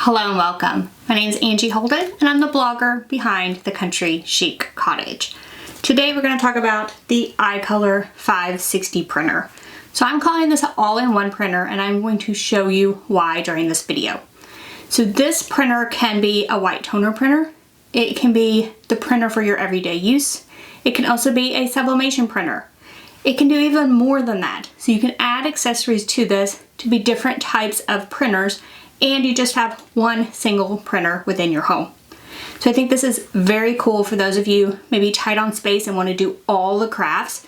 Hello and welcome. My name is Angie Holden and I'm the blogger behind the Country Chic Cottage. Today we're going to talk about the iColor 560 printer. So I'm calling this an all-in-one printer and I'm going to show you why during this video. So this printer can be a white toner printer. It can be the printer for your everyday use. It can also be a sublimation printer. It can do even more than that. So you can add accessories to this to be different types of printers, and you just have one single printer within your home. So I think this is very cool for those of you maybe tight on space and want to do all the crafts.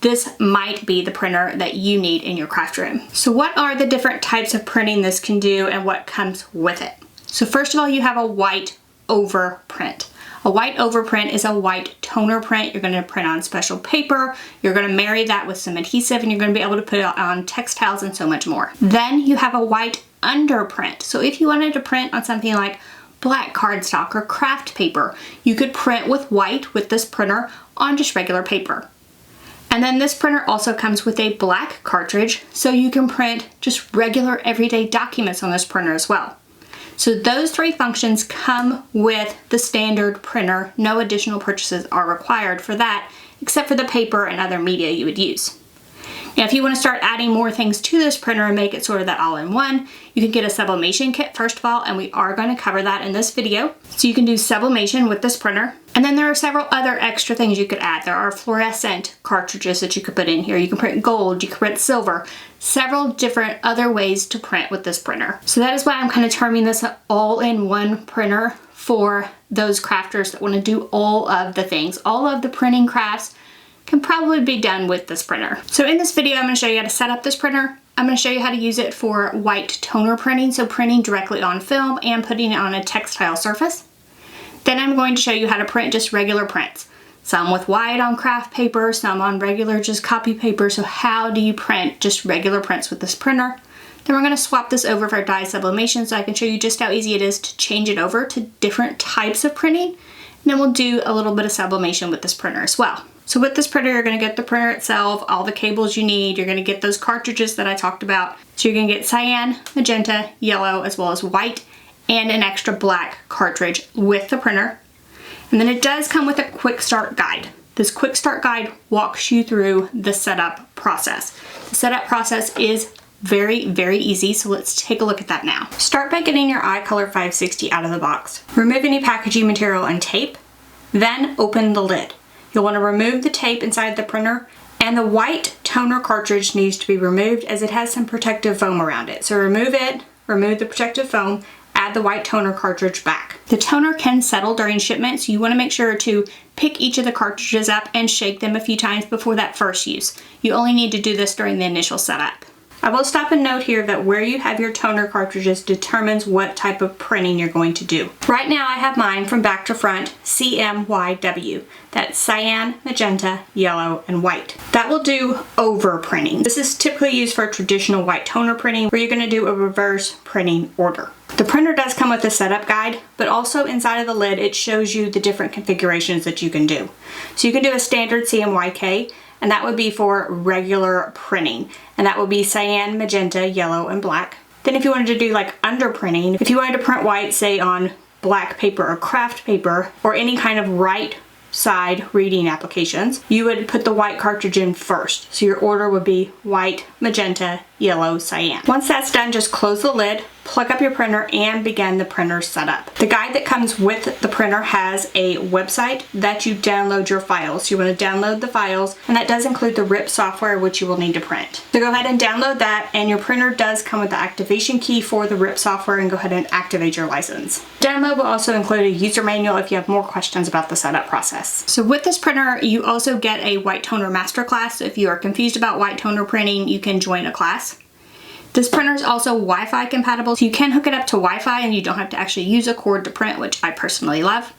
This might be the printer that you need in your craft room. So what are the different types of printing this can do and what comes with it? So first of all, you have a white overprint. A white overprint is a white toner print. You're going to print on special paper. You're going to marry that with some adhesive and you're going to be able to put it on textiles and so much more. Then you have a white underprint. So if you wanted to print on something like black cardstock or craft paper, you could print with white with this printer on just regular paper. And then this printer also comes with a black cartridge, so you can print just regular everyday documents on this printer as well. So those three functions come with the standard printer. No additional purchases are required for that, except for the paper and other media you would use. Now, if you want to start adding more things to this printer and make it sort of that all-in-one, you can get a sublimation kit first of all, and we are going to cover that in this video. So you can do sublimation with this printer. And then there are several other extra things you could add. There are fluorescent cartridges that you could put in here. You can print gold, you can print silver, several different other ways to print with this printer. So that is why I'm kind of terming this an all-in-one printer for those crafters that want to do all of the things. All of the printing crafts can probably be done with this printer. So in this video, I'm going to show you how to set up this printer. I'm going to show you how to use it for white toner printing, so printing directly on film and putting it on a textile surface. Then I'm going to show you how to print just regular prints. Some with white on craft paper, some on regular just copy paper. So how do you print just regular prints with this printer? Then we're going to swap this over for dye sublimation so I can show you just how easy it is to change it over to different types of printing. And then we'll do a little bit of sublimation with this printer as well. So with this printer, you're going to get the printer itself, all the cables you need. You're going to get those cartridges that I talked about. So you're going to get cyan, magenta, yellow, as well as white, and an extra black cartridge with the printer. And then it does come with a quick start guide. This quick start guide walks you through the setup process. The setup process is very, very easy, so let's take a look at that now. Start by getting your iColor 560 out of the box. Remove any packaging material and tape, then open the lid. You'll want to remove the tape inside the printer, and the white toner cartridge needs to be removed as it has some protective foam around it. So remove it, remove the protective foam, add the white toner cartridge back. The toner can settle during shipment, so you want to make sure to pick each of the cartridges up and shake them a few times before that first use. You only need to do this during the initial setup. I will stop and note here that where you have your toner cartridges determines what type of printing you're going to do. Right now I have mine from back to front, CMYW. That's cyan, magenta, yellow, and white. That will do over printing. This is typically used for traditional white toner printing where you're going to do a reverse printing order. The printer does come with a setup guide, but also inside of the lid it shows you the different configurations that you can do. So you can do a standard CMYK, and that would be for regular printing. And that would be cyan, magenta, yellow, and black. Then if you wanted to do like under printing, if you wanted to print white, say on black paper or craft paper, or any kind of right side reading applications, you would put the white cartridge in first. So your order would be white, magenta, yellow, cyan. Once that's done, just close the lid, plug up your printer, and begin the printer setup. The guide that comes with the printer has a website that you download your files. So you want to download the files, and that does include the RIP software, which you will need to print. So go ahead and download that, and your printer does come with the activation key for the RIP software, and go ahead and activate your license. Download will also include a user manual if you have more questions about the setup process. So with this printer, you also get a white toner masterclass. So if you are confused about white toner printing, you can join a class. This printer is also Wi-Fi compatible, so you can hook it up to Wi-Fi and you don't have to actually use a cord to print, which I personally love.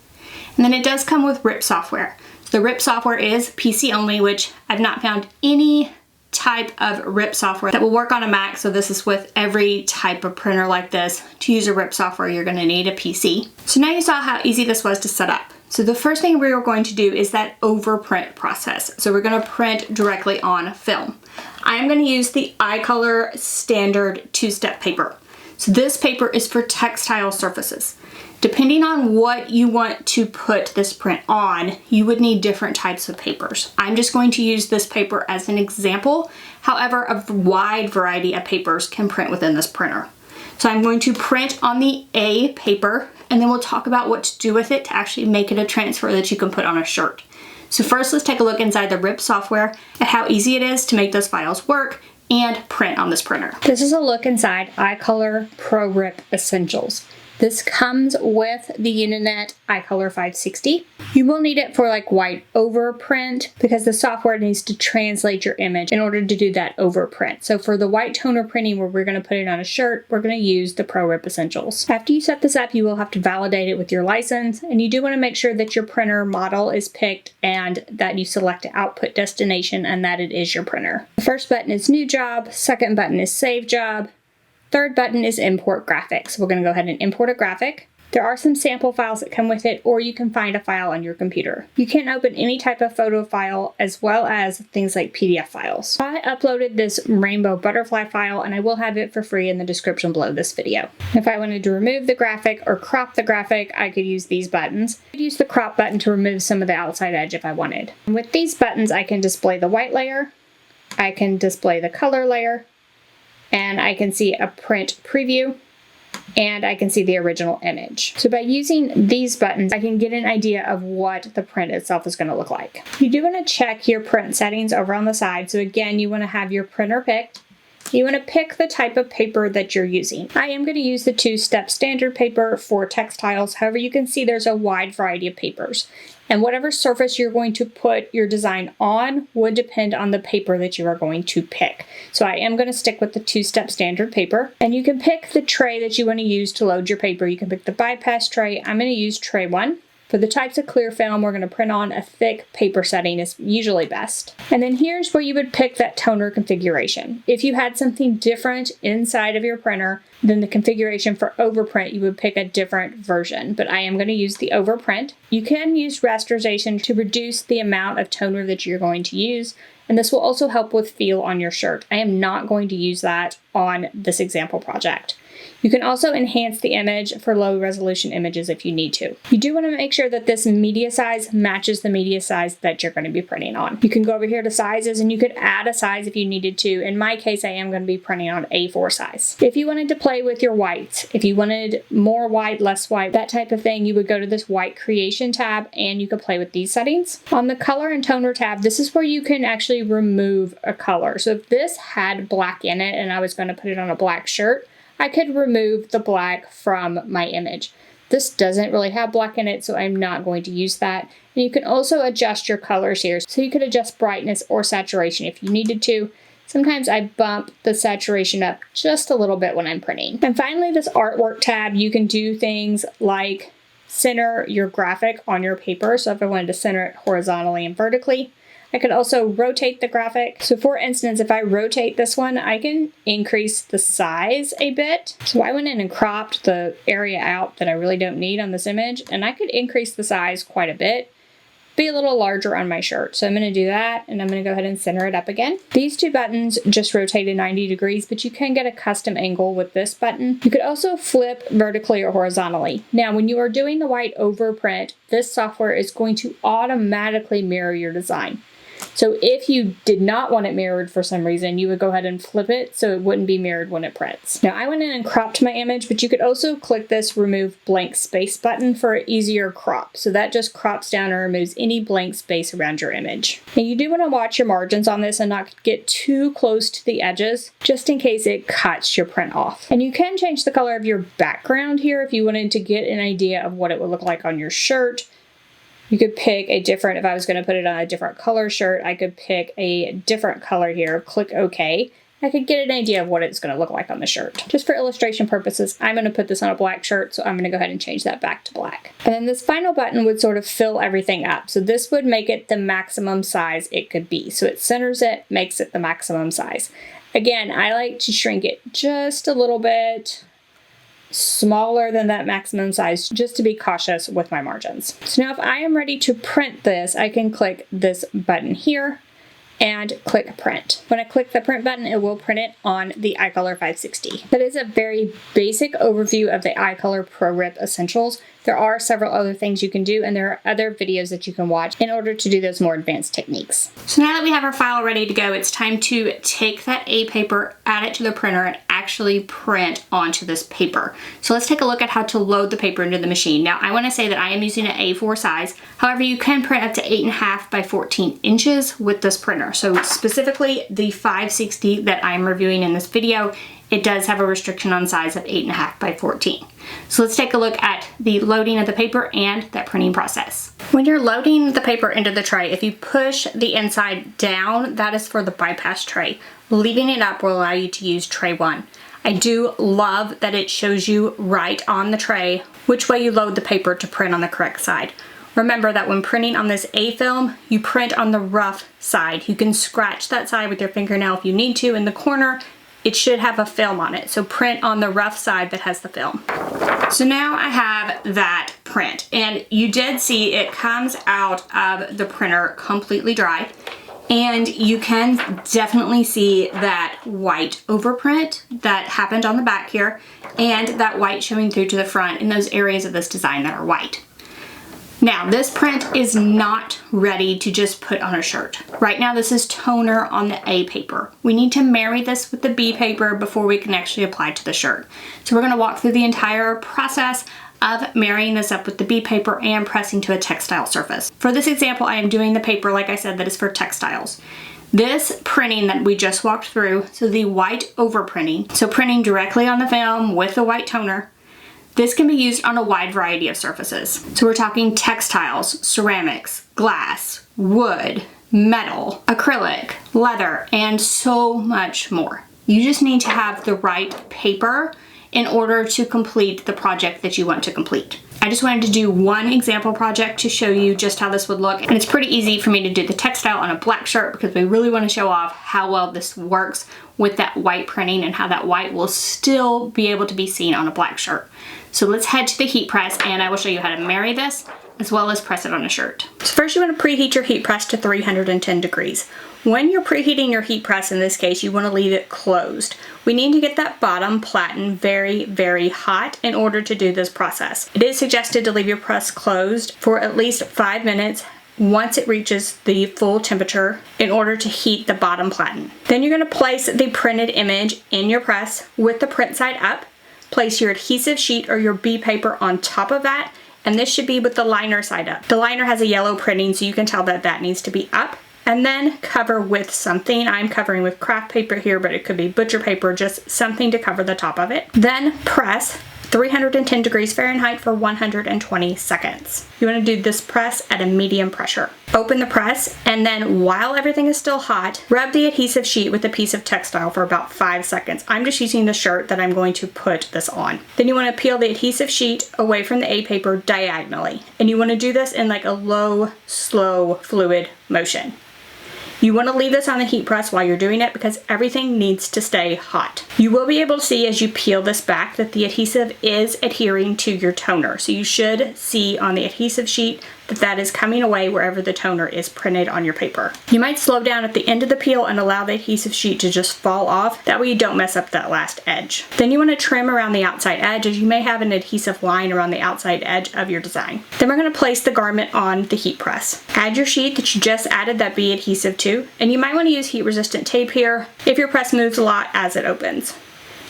And then it does come with RIP software. So the RIP software is PC only, which I've not found any type of RIP software that will work on a Mac, so this is with every type of printer like this. To use a RIP software, you're going to need a PC. So now you saw how easy this was to set up. So the first thing we're going to do is that overprint process. So we're going to print directly on film. I am going to use the iColor standard two-step paper. So this paper is for textile surfaces. Depending on what you want to put this print on, you would need different types of papers. I'm just going to use this paper as an example. However, a wide variety of papers can print within this printer. So I'm going to print on the A paper, and then we'll talk about what to do with it to actually make it a transfer that you can put on a shirt. So first, let's take a look inside the RIP software at how easy it is to make those files work and print on this printer. This is a look inside iColor Pro RIP Essentials. This comes with the Uninet iColor 560. You will need it for like white overprint because the software needs to translate your image in order to do that overprint. So for the white toner printing where we're going to put it on a shirt, we're going to use the Pro RIP Essentials. After you set this up, you will have to validate it with your license, and you do want to make sure that your printer model is picked and that you select output destination and that it is your printer. The first button is New Job, second button is Save Job, third button is Import Graphic. So we're going to go ahead and import a graphic. There are some sample files that come with it, or you can find a file on your computer. You can open any type of photo file as well as things like PDF files. I uploaded this rainbow butterfly file, and I will have it for free in the description below this video. If I wanted to remove the graphic or crop the graphic, I could use these buttons. I could use the crop button to remove some of the outside edge if I wanted. And with these buttons, I can display the white layer, I can display the color layer, and I can see a print preview, and I can see the original image. So by using these buttons, I can get an idea of what the print itself is going to look like. You do want to check your print settings over on the side. So again, you want to have your printer picked. You want to pick the type of paper that you're using. I am going to use the 2-step standard paper for textiles. However, you can see there's a wide variety of papers. And whatever surface you're going to put your design on would depend on the paper that you are going to pick. So I am going to stick with the 2-step standard paper. And you can pick the tray that you want to use to load your paper. You can pick the bypass tray. I'm going to use tray 1. For the types of clear film we're going to print on, a thick paper setting is usually best. And then here's where you would pick that toner configuration. If you had something different inside of your printer than the configuration for overprint, you would pick a different version, but I am going to use the overprint. You can use rasterization to reduce the amount of toner that you're going to use, and this will also help with feel on your shirt. I am not going to use that on this example project. You can also enhance the image for low resolution images if you need to. You do want to make sure that this media size matches the media size that you're going to be printing on. You can go over here to sizes and you could add a size if you needed to. In my case, I am going to be printing on A4 size. If you wanted to play with your whites, if you wanted more white, less white, that type of thing, you would go to this white creation tab and you could play with these settings. On the color and toner tab, this is where you can actually remove a color. So if this had black in it and I was going to put it on a black shirt, I could remove the black from my image. This doesn't really have black in it, so I'm not going to use that. And you can also adjust your colors here. So you could adjust brightness or saturation if you needed to. Sometimes I bump the saturation up just a little bit when I'm printing. And finally, this artwork tab, you can do things like center your graphic on your paper. So if I wanted to center it horizontally and vertically, I could also rotate the graphic. So for instance, if I rotate this one, I can increase the size a bit. So I went in and cropped the area out that I really don't need on this image, and I could increase the size quite a bit, be a little larger on my shirt. So I'm going to do that, and I'm going to go ahead and center it up again. These two buttons just rotated 90 degrees, but you can get a custom angle with this button. You could also flip vertically or horizontally. Now, when you are doing the white overprint, this software is going to automatically mirror your design. So if you did not want it mirrored for some reason, you would go ahead and flip it so it wouldn't be mirrored when it prints. Now I went in and cropped my image, but you could also click this remove blank space button for an easier crop. So that just crops down and removes any blank space around your image. And you do want to watch your margins on this and not get too close to the edges, just in case it cuts your print off. And you can change the color of your background here if you wanted to get an idea of what it would look like on your shirt. You could pick a different, if I was going to put it on a different color shirt, I could pick a different color here, click OK. I could get an idea of what it's going to look like on the shirt. Just for illustration purposes, I'm going to put this on a black shirt, so I'm going to go ahead and change that back to black. And then this final button would sort of fill everything up. So this would make it the maximum size it could be. So it centers it, makes it the maximum size. Again, I like to shrink it just a little bit smaller than that maximum size just to be cautious with my margins. So now if I am ready to print this, I can click this button here and click print. When I click the print button, it will print it on the iColor 560. That is a very basic overview of the iColor Pro Rip Essentials. There are several other things you can do, and there are other videos that you can watch in order to do those more advanced techniques. So now that we have our file ready to go, it's time to take that A paper, add it to the printer, and actually print onto this paper. So let's take a look at how to load the paper into the machine. Now I want to say that I am using an A4 size. However, you can print up to 8.5 by 14 inches with this printer. So specifically the 560 that I'm reviewing in this video, it does have a restriction on size of 8.5 by 14. So let's take a look at the loading of the paper and that printing process. When you're loading the paper into the tray, if you push the inside down, that is for the bypass tray. Leaving it up will allow you to use tray 1. I do love that it shows you right on the tray which way you load the paper to print on the correct side. Remember that when printing on this A film, you print on the rough side. You can scratch that side with your fingernail if you need to. In the corner, it should have a film on it. So print on the rough side that has the film. So now I have that print, and you did see it comes out of the printer completely dry. And you can definitely see that white overprint that happened on the back here, and that white showing through to the front in those areas of this design that are white. Now, this print is not ready to just put on a shirt. Right now, this is toner on the A paper. We need to marry this with the B paper before we can actually apply it to the shirt. So we're gonna walk through the entire process of marrying this up with the B paper and pressing to a textile surface. For this example, I am doing the paper, like I said, that is for textiles. This printing that we just walked through, so the white overprinting, so printing directly on the film with the white toner, this can be used on a wide variety of surfaces. So we're talking textiles, ceramics, glass, wood, metal, acrylic, leather, and so much more. You just need to have the right paper in order to complete the project that you want to complete. I just wanted to do one example project to show you just how this would look. And it's pretty easy for me to do the textile on a black shirt because we really want to show off how well this works with that white printing and how that white will still be able to be seen on a black shirt. So let's head to the heat press and I will show you how to marry this as well as press it on a shirt. So first you want to preheat your heat press to 310 degrees. When you're preheating your heat press, in this case, you want to leave it closed. We need to get that bottom platen very, very hot in order to do this process. It is suggested to leave your press closed for at least 5 minutes once it reaches the full temperature in order to heat the bottom platen. Then you're going to place the printed image in your press with the print side up. Place your adhesive sheet or your B paper on top of that, and this should be with the liner side up. The liner has a yellow printing, so you can tell that that needs to be up. And then cover with something. I'm covering with craft paper here, but it could be butcher paper, just something to cover the top of it. Then press 310 degrees Fahrenheit for 120 seconds. You want to do this press at a medium pressure. Open the press, and then while everything is still hot, rub the adhesive sheet with a piece of textile for about 5 seconds. I'm just using the shirt that I'm going to put this on. Then you want to peel the adhesive sheet away from the A paper diagonally. And you want to do this in like a low, slow, fluid motion. You want to leave this on the heat press while you're doing it because everything needs to stay hot. You will be able to see as you peel this back that the adhesive is adhering to your toner. So you should see on the adhesive sheet that that is coming away wherever the toner is printed on your paper. You might slow down at the end of the peel and allow the adhesive sheet to just fall off. That way you don't mess up that last edge. Then you want to trim around the outside edge as you may have an adhesive line around the outside edge of your design. Then we're going to place the garment on the heat press. Add your sheet that you just added that B adhesive to, and you might want to use heat resistant tape here if your press moves a lot as it opens.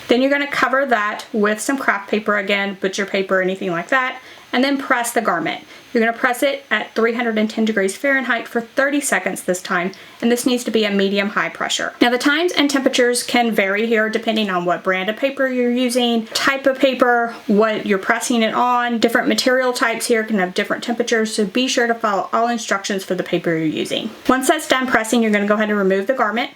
Then you're going to cover that with some craft paper again, butcher paper, anything like that, and then press the garment. You're going to press it at 310 degrees Fahrenheit for 30 seconds this time, and this needs to be a medium-high pressure. Now the times and temperatures can vary here depending on what brand of paper you're using, type of paper, what you're pressing it on. Different material types here can have different temperatures, so be sure to follow all instructions for the paper you're using. Once that's done pressing, you're going to go ahead and remove the garment.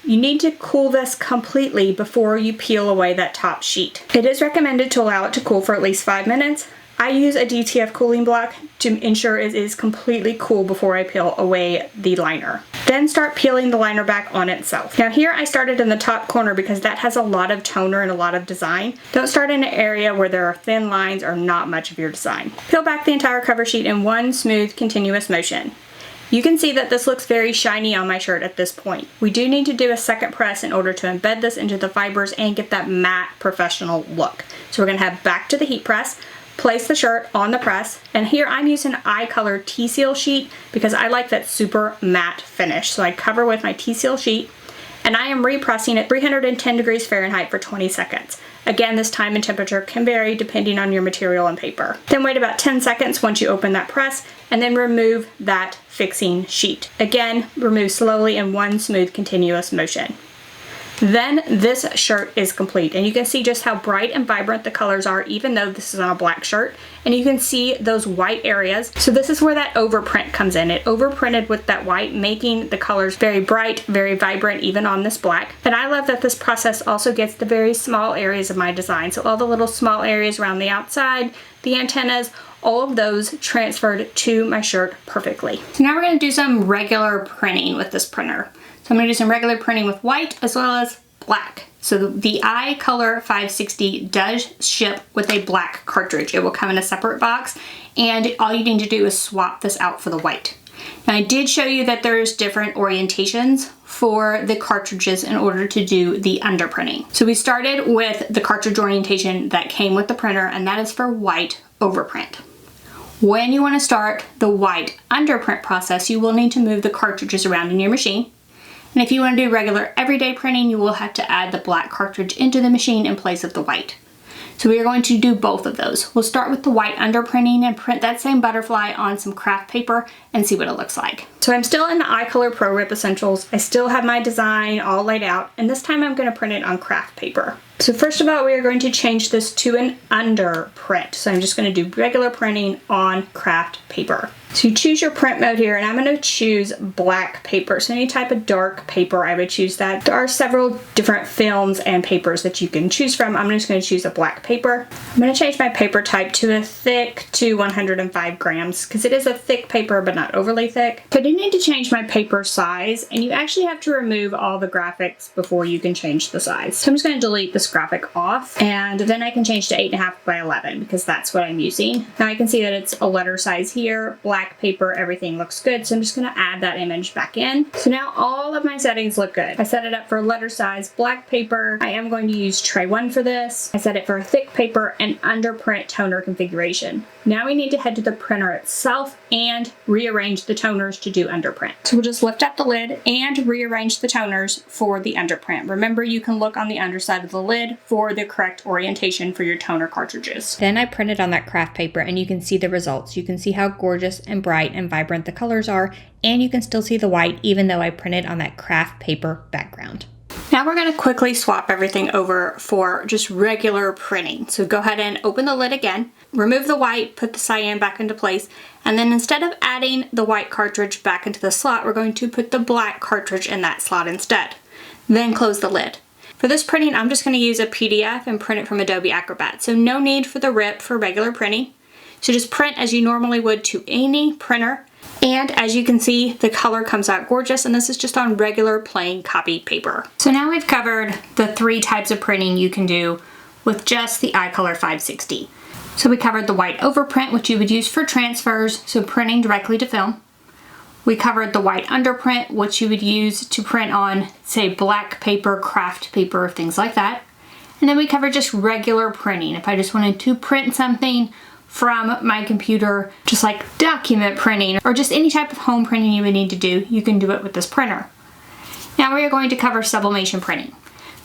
You need to cool this completely before you peel away that top sheet. It is recommended to allow it to cool for at least 5 minutes. I use a DTF cooling block to ensure it is completely cool before I peel away the liner. Then start peeling the liner back on itself. Now here I started in the top corner because that has a lot of toner and a lot of design. Don't start in an area where there are thin lines or not much of your design. Peel back the entire cover sheet in one smooth continuous motion. You can see that this looks very shiny on my shirt at this point. We do need to do a second press in order to embed this into the fibers and get that matte professional look. So we're gonna head back to the heat press, place the shirt on the press, and here I'm using iColor T-Seal sheet because I like that super matte finish. So I cover with my T-Seal sheet, and I am repressing at 310 degrees Fahrenheit for 20 seconds. Again, this time and temperature can vary depending on your material and paper. Then wait about 10 seconds once you open that press, and then remove that fixing sheet. Again, remove slowly in one smooth continuous motion. Then this shirt is complete, and you can see just how bright and vibrant the colors are even though this is on a black shirt, and you can see those white areas. So this is where that overprint comes in. It overprinted with that white, making the colors very bright, very vibrant even on this black. And I love that this process also gets the very small areas of my design. So all the little small areas around the outside, the antennas, all of those transferred to my shirt perfectly. So now we're going to do some regular printing with this printer. So I'm going to do some regular printing with white as well as black. So the iColor 560 does ship with a black cartridge. It will come in a separate box, and all you need to do is swap this out for the white. Now I did show you that there's different orientations for the cartridges in order to do the underprinting. So we started with the cartridge orientation that came with the printer, and that is for white overprint. When you want to start the white underprint process, you will need to move the cartridges around in your machine. And if you want to do regular everyday printing, you will have to add the black cartridge into the machine in place of the white. So we are going to do both of those. We'll start with the white underprinting and print that same butterfly on some craft paper and see what it looks like. So I'm still in the iColor Pro Rip Essentials. I still have my design all laid out, and this time I'm going to print it on craft paper. So first of all, we are going to change this to an underprint. So I'm just going to do regular printing on craft paper. So you choose your print mode here, and I'm going to choose black paper. So any type of dark paper, I would choose that. There are several different films and papers that you can choose from. I'm just going to choose a black paper. I'm going to change my paper type to a thick to 105 grams because it is a thick paper but not overly thick. I do need to change my paper size, and you actually have to remove all the graphics before you can change the size. So I'm just going to delete this graphic off, and then I can change to 8.5 by 11 because that's what I'm using. Now I can see that it's a letter size here, black paper, everything looks good. So I'm just going to add that image back in. So now all of my settings look good. I set it up for letter size, black paper. I am going to use tray 1 for this. I set it for a thick paper and underprint toner configuration. Now we need to head to the printer itself and rearrange the toners to do underprint. So we'll just lift up the lid and rearrange the toners for the underprint. Remember, you can look on the underside of the lid for the correct orientation for your toner cartridges. Then I printed on that craft paper, and you can see the results. You can see how gorgeous and bright and vibrant the colors are, and you can still see the white even though I printed on that craft paper background. Now we're going to quickly swap everything over for just regular printing. So go ahead and open the lid again, remove the white, put the cyan back into place, and then instead of adding the white cartridge back into the slot, we're going to put the black cartridge in that slot instead. Then close the lid. For this printing, I'm just going to use a PDF and print it from Adobe Acrobat. So no need for the rip for regular printing. So just print as you normally would to any printer. And as you can see, the color comes out gorgeous, and this is just on regular plain copy paper. So now we've covered the 3 types of printing you can do with just the iColor 560. So we covered the white overprint, which you would use for transfers, so printing directly to film. We covered the white underprint, which you would use to print on, say, black paper, craft paper, things like that. And then we covered just regular printing. If I just wanted to print something from my computer, just like document printing or just any type of home printing you would need to do, you can do it with this printer. Now we are going to cover sublimation printing.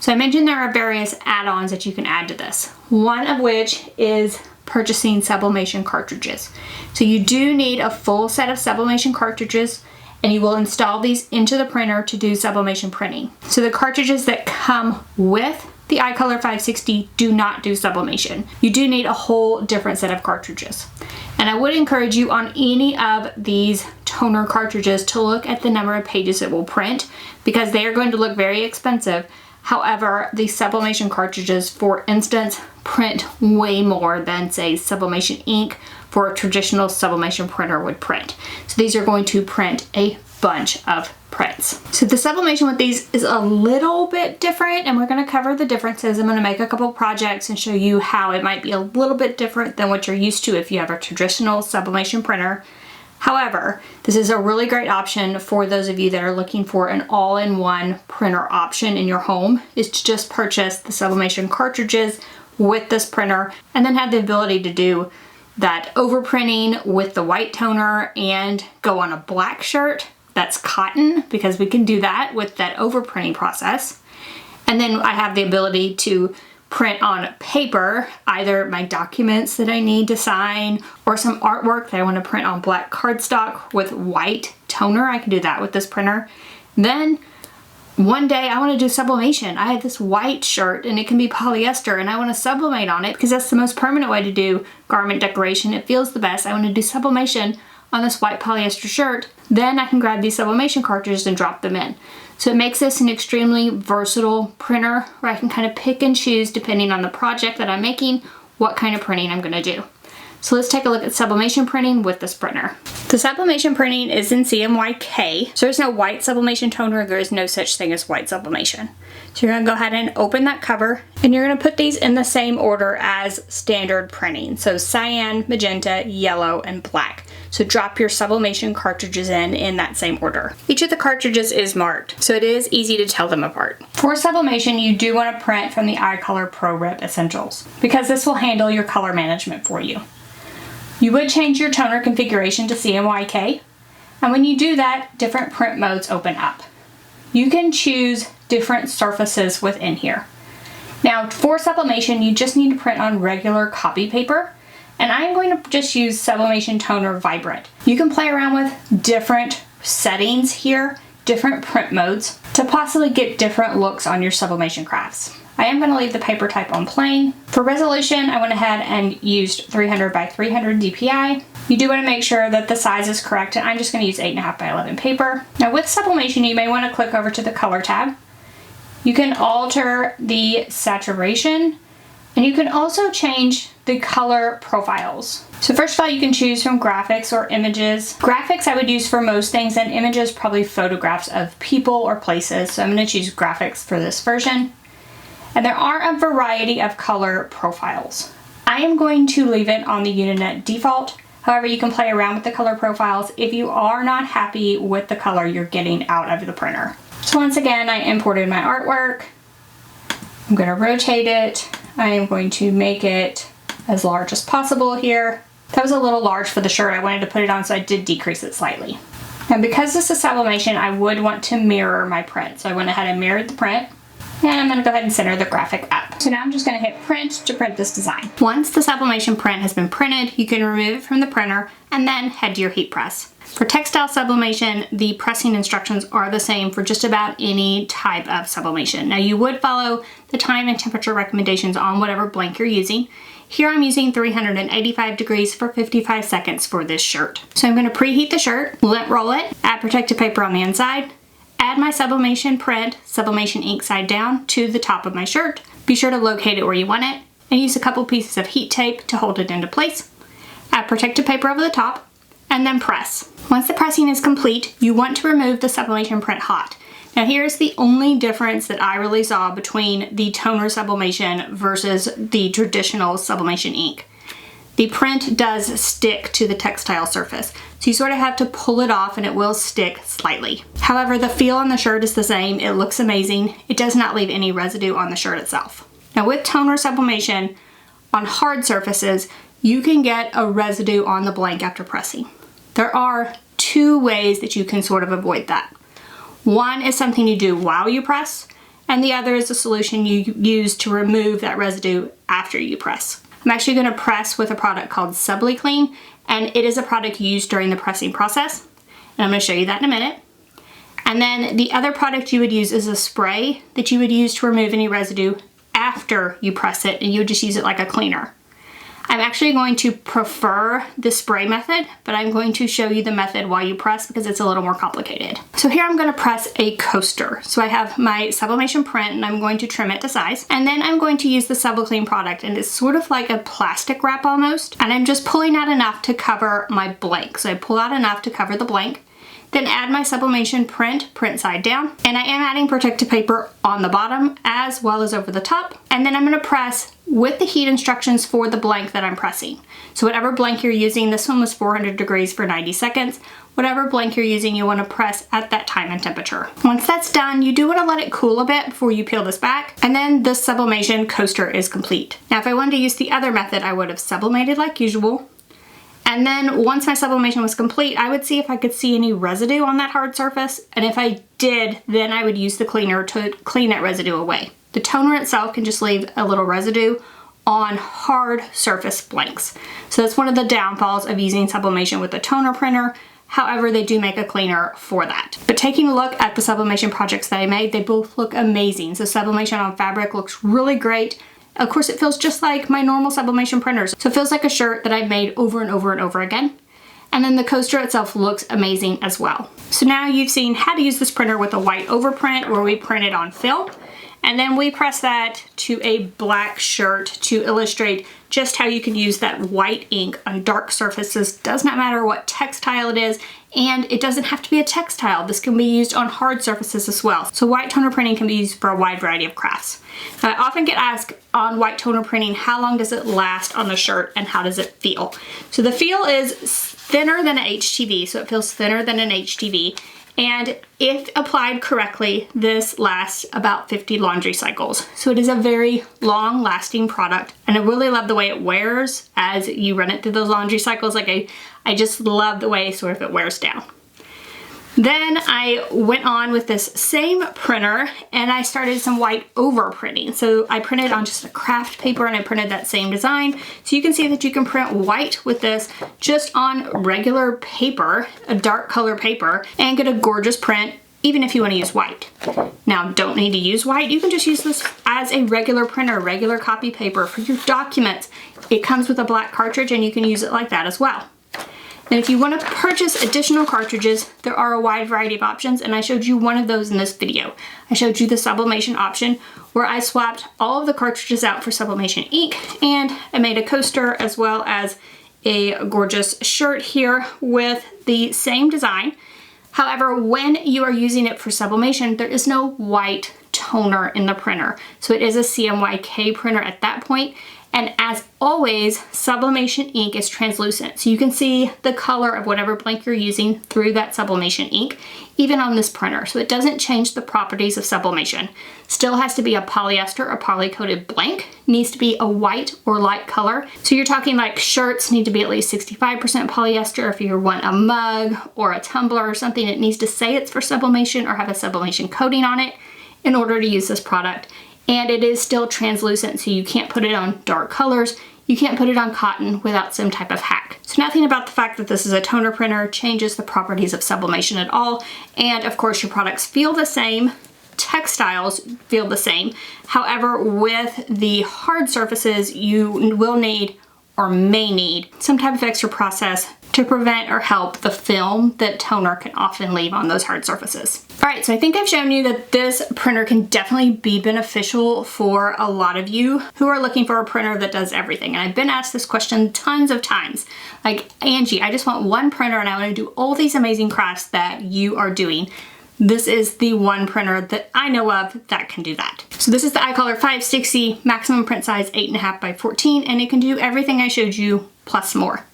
So I mentioned there are various add-ons that you can add to this, one of which is purchasing sublimation cartridges. So you do need a full set of sublimation cartridges, and you will install these into the printer to do sublimation printing. So the cartridges that come with the iColor 560 do not do sublimation. You do need a whole different set of cartridges. And I would encourage you on any of these toner cartridges to look at the number of pages it will print, because they are going to look very expensive. However, the sublimation cartridges, for instance, print way more than, say, sublimation ink for a traditional sublimation printer would print. So these are going to print a bunch of prints. So the sublimation with these is a little bit different, and we're going to cover the differences. I'm going to make a couple projects and show you how it might be a little bit different than what you're used to if you have a traditional sublimation printer. However, this is a really great option for those of you that are looking for an all-in-one printer option in your home, is to just purchase the Sublimation cartridges with this printer and then have the ability to do that overprinting with the white toner and go on a black shirt that's cotton, because we can do that with that overprinting process. And then I have the ability to print on paper, either my documents that I need to sign or some artwork that I want to print on black cardstock with white toner. I can do that with this printer. Then one day I want to do sublimation. I have this white shirt and it can be polyester and I want to sublimate on it because that's the most permanent way to do garment decoration. It feels the best. I want to do sublimation on this white polyester shirt. Then I can grab these sublimation cartridges and drop them in. So it makes this an extremely versatile printer where I can kind of pick and choose, depending on the project that I'm making, what kind of printing I'm going to do. So let's take a look at sublimation printing with this printer. The sublimation printing is in CMYK. So there's no white sublimation toner. There is no such thing as white sublimation. So you're going to go ahead and open that cover and you're going to put these in the same order as standard printing. So cyan, magenta, yellow, and black. So drop your sublimation cartridges in that same order. Each of the cartridges is marked, so it is easy to tell them apart. For sublimation, you do want to print from the iColor Pro Rip Essentials because this will handle your color management for you. You would change your toner configuration to CMYK, and when you do that, different print modes open up. You can choose different surfaces within here. Now, for sublimation, you just need to print on regular copy paper, and I'm going to just use Sublimation Toner Vibrant. You can play around with different settings here, different print modes, to possibly get different looks on your sublimation crafts. I am going to leave the paper type on plain. For resolution, I went ahead and used 300 by 300 DPI. You do want to make sure that the size is correct, and I'm just going to use 8.5 by 11 paper. Now with sublimation, you may want to click over to the color tab. You can alter the saturation, and you can also change the color profiles. So first of all, you can choose from graphics or images. Graphics I would use for most things, and images probably photographs of people or places. So I'm going to choose graphics for this version. And there are a variety of color profiles. I am going to leave it on the Uninet default. However, you can play around with the color profiles if you are not happy with the color you're getting out of the printer. So once again, I imported my artwork. I'm going to rotate it. I am going to make it as large as possible here. That was a little large for the shirt. I wanted to put it on, so I did decrease it slightly. And because this is sublimation, I would want to mirror my print. So I went ahead and mirrored the print. And I'm going to go ahead and center the graphic up. So now I'm just going to hit print to print this design. Once the sublimation print has been printed, you can remove it from the printer and then head to your heat press. For textile sublimation, the pressing instructions are the same for just about any type of sublimation. Now you would follow the time and temperature recommendations on whatever blank you're using. Here I'm using 385 degrees for 55 seconds for this shirt. So I'm going to preheat the shirt, lint roll it, add protective paper on the inside, add my sublimation print, sublimation ink side down, to the top of my shirt. Be sure to locate it where you want it, and use a couple pieces of heat tape to hold it into place. Add protective paper over the top, and then press. Once the pressing is complete, you want to remove the sublimation print hot. Now here's the only difference that I really saw between the toner sublimation versus the traditional sublimation ink. The print does stick to the textile surface, so you sort of have to pull it off and it will stick slightly. However, the feel on the shirt is the same. It looks amazing. It does not leave any residue on the shirt itself. Now with toner sublimation, on hard surfaces, you can get a residue on the blank after pressing. There are two ways that you can sort of avoid that. One is something you do while you press, and the other is a solution you use to remove that residue after you press. I'm actually going to press with a product called Subliclean, and it is a product used during the pressing process. And I'm going to show you that in a minute. And then the other product you would use is a spray that you would use to remove any residue after you press it, and you would just use it like a cleaner. I'm actually going to prefer the spray method, but I'm going to show you the method while you press because it's a little more complicated. So here I'm going to press a coaster. So I have my sublimation print and I'm going to trim it to size. And then I'm going to use the Subliclean product, and it's sort of like a plastic wrap almost. And I'm just pulling out enough to cover my blank. So I pull out enough to cover the blank. Then add my sublimation print side down, and I am adding protective paper on the bottom as well as over the top. And then I'm going to press with the heat instructions for the blank that I'm pressing. So whatever blank you're using, this one was 400 degrees for 90 seconds. Whatever blank you're using, you want to press at that time and temperature. Once that's done, you do want to let it cool a bit before you peel this back, and then the sublimation coaster is complete. Now, if I wanted to use the other method, I would have sublimated like usual. And then once my sublimation was complete, I would see if I could see any residue on that hard surface. And if I did, then I would use the cleaner to clean that residue away. The toner itself can just leave a little residue on hard surface blanks. So that's one of the downfalls of using sublimation with a toner printer. However, they do make a cleaner for that. But taking a look at the sublimation projects that I made, they both look amazing. So sublimation on fabric looks really great. Of course, it feels just like my normal sublimation printers. So it feels like a shirt that I've made over and over and over again. And then the coaster itself looks amazing as well. So now you've seen how to use this printer with a white overprint where we printed on film. And then we press that to a black shirt to illustrate just how you can use that white ink on dark surfaces. Does not matter what textile it is, and it doesn't have to be a textile. This can be used on hard surfaces as well. So white toner printing can be used for a wide variety of crafts. Now, I often get asked on white toner printing, how long does it last on the shirt and how does it feel? So the feel is thinner than an HTV, so it feels thinner than an HTV. And if applied correctly, this lasts about 50 laundry cycles. So it is a very long lasting product. And I really love the way it wears as you run it through those laundry cycles. Like I just love the way sort of it wears down. Then I went on with this same printer and I started some white overprinting. So I printed on just a craft paper and I printed that same design. So you can see that you can print white with this just on regular paper, a dark color paper, and get a gorgeous print even if you want to use white. Now, don't need to use white. You can just use this as a regular printer, regular copy paper for your documents. It comes with a black cartridge and you can use it like that as well. And if you want to purchase additional cartridges, there are a wide variety of options, and I showed you one of those in this video. I showed you the sublimation option where I swapped all of the cartridges out for sublimation ink, and I made a coaster as well as a gorgeous shirt here with the same design. However, when you are using it for sublimation, there is no white toner in the printer. So it is a CMYK printer at that point. And as always, sublimation ink is translucent. So you can see the color of whatever blank you're using through that sublimation ink, even on this printer. So it doesn't change the properties of sublimation. Still has to be a polyester or poly-coated blank. Needs to be a white or light color. So you're talking like shirts need to be at least 65% polyester. If you want a mug or a tumbler or something, it needs to say it's for sublimation or have a sublimation coating on it in order to use this product. And it is still translucent, so you can't put it on dark colors. You can't put it on cotton without some type of hack. So nothing about the fact that this is a toner printer changes the properties of sublimation at all. And of course your products feel the same, textiles feel the same. However, with the hard surfaces, you will need or may need some type of extra process to prevent or help the film that toner can often leave on those hard surfaces. All right, so I think I've shown you that this printer can definitely be beneficial for a lot of you who are looking for a printer that does everything. And I've been asked this question tons of times. Like, Angie, I just want one printer and I want to do all these amazing crafts that you are doing. This is the one printer that I know of that can do that. So this is the iColor 560, maximum print size 8.5 by 14, and it can do everything I showed you plus more.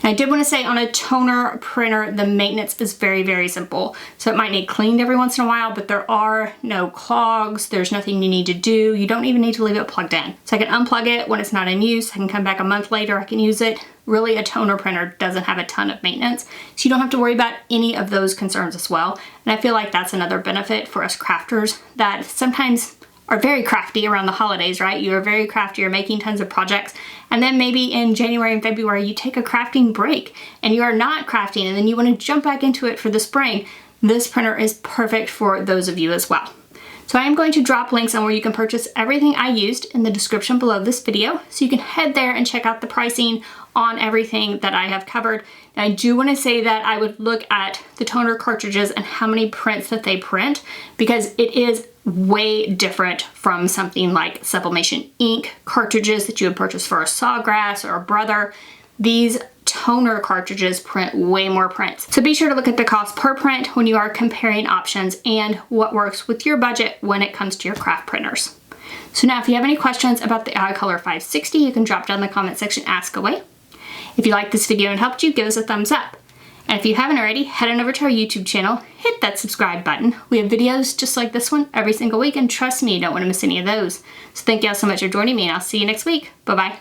And I did want to say on a toner printer, the maintenance is very, very simple. So it might need cleaned every once in a while, but there are no clogs. There's nothing you need to do. You don't even need to leave it plugged in. So I can unplug it when it's not in use. I can come back a month later, I can use it. Really, a toner printer doesn't have a ton of maintenance, so you don't have to worry about any of those concerns as well. And I feel like that's another benefit for us crafters that sometimes are very crafty around the holidays, right? You are very crafty, you're making tons of projects, and then maybe in January and February you take a crafting break and you are not crafting and then you want to jump back into it for the spring. This printer is perfect for those of you as well. So I am going to drop links on where you can purchase everything I used in the description below this video, so you can head there and check out the pricing on everything that I have covered. Now, I do want to say that I would look at the toner cartridges and how many prints that they print, because it is way different from something like sublimation ink cartridges that you would purchase for a Sawgrass or a Brother. these toner cartridges print way more prints. So be sure to look at the cost per print when you are comparing options and what works with your budget when it comes to your craft printers. So now if you have any questions about the iColor 560, you can drop down in the comment section, ask away. If you liked this video and helped you, give us a thumbs up. And if you haven't already, head on over to our YouTube channel, hit that subscribe button. We have videos just like this one every single week, and trust me, you don't want to miss any of those. So thank you all so much for joining me, and I'll see you next week. Bye-bye.